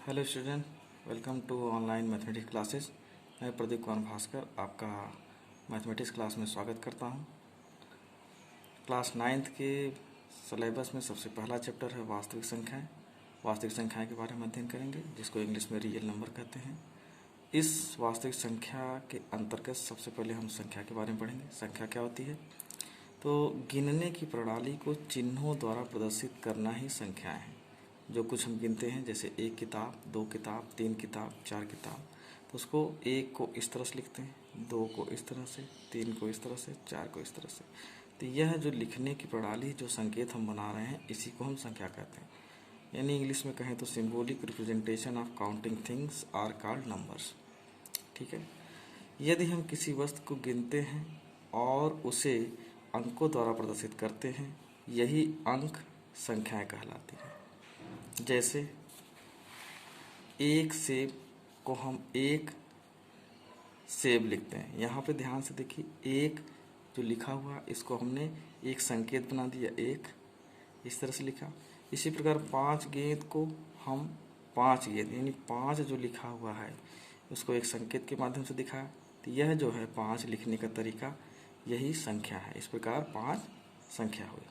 Hello student, welcome to online mathematics classes. मैं प्रदीप कुमार भास्कर आपका mathematics class में स्वागत करता हूं। क्लास 9th के सिलेबस में सबसे पहला चैप्टर है वास्तविक संख्याएं। वास्तविक संख्याएं के बारे में अध्ययन करेंगे, जिसको इंग्लिश में रियल नंबर कहते हैं। इस वास्तविक संख्या के अंतर्गत सबसे पहले हम संख्या के बारे में पढ़ेंगे। संख्या क्या होती है? तो गिनने की प्रणाली को चिन्हों द्वारा प्रदर्शित करना ही संख्याएं हैं। जो कुछ हम गिनते हैं, जैसे 1 किताब, 2 किताब, 3 किताब, 4 किताब, तो उसको 1 को इस तरह से लिखते हैं, 2 को इस तरह से, 3 को इस तरह से, 4 को इस तरह से। तो यह जो लिखने की प्रणाली, जो संकेत हम बना रहे हैं, इसी को हम संख्या कहते हैं। यानी इंग्लिश में कहें तो symbolic representation of counting things are called numbers. ठीक है। यदि हम किसी वस्तु को गिनते हैं और उसे अंकों द्वारा प्रदर्शित करते हैं, यही अंक संख्याएं कहलाती हैं। जैसे एक सेब को हम एक सेब लिखते हैं। यहाँ पे ध्यान से देखिए, एक जो लिखा हुआ इसको हमने एक संकेत बना दिया, एक इस तरह से लिखा। इसी प्रकार 5 गेंद को हम 5 गेंद, यानी 5 जो लिखा हुआ है उसको एक संकेत के माध्यम से दिखाया। तो यह जो है 5 लिखने का तरीका, यही संख्या है। इस प्रकार 5 संख्या हुई।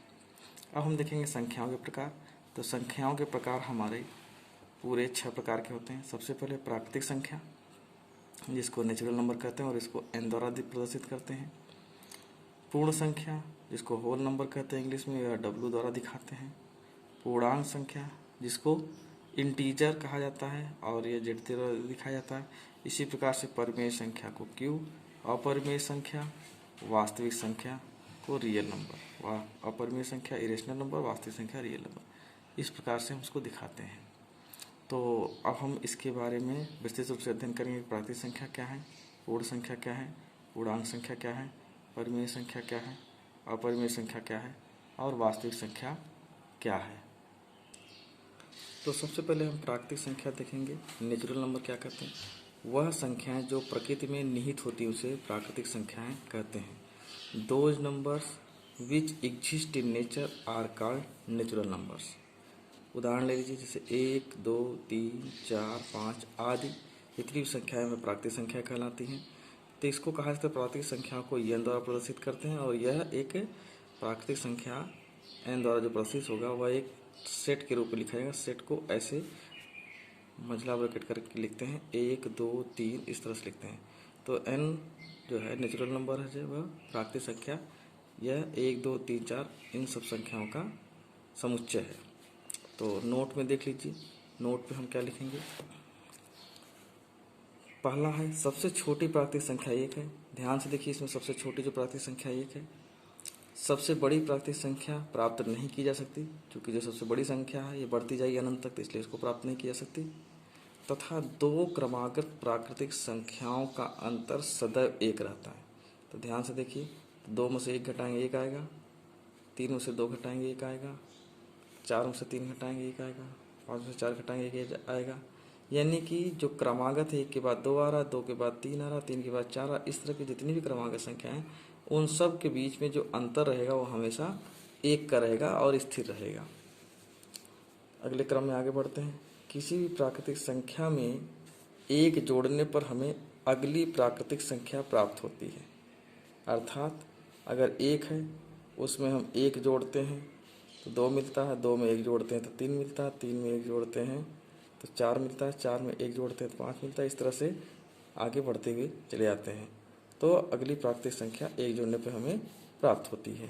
अब हम देखेंगे संख्याओं के प्रकार। तो संख्याओं के प्रकार हमारे पूरे 6 प्रकार के होते हैं। सबसे पहले प्राकृतिक संख्या, जिसको नेचुरल नंबर कहते हैं और इसको n द्वारा प्रदर्शित करते हैं। पूर्ण संख्या, जिसको होल नंबर कहते हैं इंग्लिश में, या w द्वारा दिखाते हैं। पूर्णांक संख्या, जिसको इंटीजर कहा जाता है और ये z द्वारा दिखाया जाता है। इसी प्रकार से परिमेय संख्या को q, अपरिमेय संख्या, वास्तविक संख्या को रियल नंबर, अपरिमेय संख्या इरेशनल नंबर, वास्तविक संख्या रियल नंबर, इस प्रकार से हम उसको दिखाते हैं। तो अब हम इसके बारे में विस्तृत रूप से अध्ययन करेंगे। प्राकृतिक संख्या क्या है, पूर्ण संख्या क्या है, पूर्णांक संख्या क्या है, परिमेय संख्या क्या है, अपरिमेय संख्या क्या है और वास्तविक संख्या क्या है। तो सबसे पहले हम प्राकृतिक संख्या देखेंगे। नेचुरल नंबर क्या कहते हैं? वह संख्याएं जो प्रकृति में निहित होती हैं उसे प्राकृतिक संख्याएं कहते हैं। Those numbers which exist in nature are called natural numbers. उदाहरण ले लीजिए, जैसे 1, 2, 3, 4, 5 आदि जितनी भी संख्याएं में प्राकृतिक संख्या कहलाती हैं। तो इसको कहा जाता है, प्राकृतिक संख्या को n द्वारा प्रदर्शित करते हैं और यह एक प्राकृतिक संख्या n द्वारा जो प्रदर्शित होगा वह एक सेट के रूप में लिखा जाएगा। सेट को ऐसे मंझला ब्रैकेट करके लिखते हैं, 1, 2, 3 इस तरह से लिखते हैं। तो n जो है नेचुरल नंबर है, वह प्राकृतिक संख्या, यह 1, 2, 3, 4 इन सब संख्याओं का समुच्चय है। तो नोट में देख लीजिए, नोट पे हम क्या लिखेंगे। पहला है सबसे छोटी प्राकृतिक संख्या 1 है। ध्यान से देखिए, इसमें सबसे छोटी जो प्राकृतिक संख्या 1 है। सबसे बड़ी प्राकृतिक संख्या प्राप्त नहीं की जा सकती, क्योंकि जो सबसे बड़ी संख्या है ये बढ़ती जाएगी अनंत तक, तो इसलिए इसको प्राप्त नहीं की जा सकती। तथा 2 क्रमागत प्राकृतिक संख्याओं का अंतर सदैव 1 रहता है। तो ध्यान से देखिए, 2 में से 1 घटाएंगे 1 आएगा, 3 में से 2 घटाएंगे 1 आएगा, 4 में से 3 घटाएंगे 1 आएगा, 5 में से 4 घटाएंगे 1 आएगा। यानी कि जो क्रमागत है, 1 के बाद 2 आ रहा, 2 के बाद 3 आ रहा, 3 के बाद 4 आ रहा, इस तरह की जितनी भी क्रमागत संख्या हैं उन सब के बीच में जो अंतर रहेगा वो हमेशा 1 का रहेगा और स्थिर रहेगा। अगले क्रम में आगे बढ़ते हैं। किसी भी प्राकृतिक संख्या में 1 जोड़ने पर हमें अगली प्राकृतिक संख्या प्राप्त होती है। अर्थात अगर 1 है उसमें हम 1 जोड़ते हैं तो 2 मिलता है, 2 में 1 जोड़ते हैं तो 3 मिलता है, 3 में 1 जोड़ते हैं तो 4 मिलता है, 4 में 1 जोड़ते हैं तो 5 मिलता है। इस तरह से आगे बढ़ते हुए चले जाते हैं। तो अगली प्राकृतिक संख्या 1 जोड़ने पर हमें प्राप्त होती है।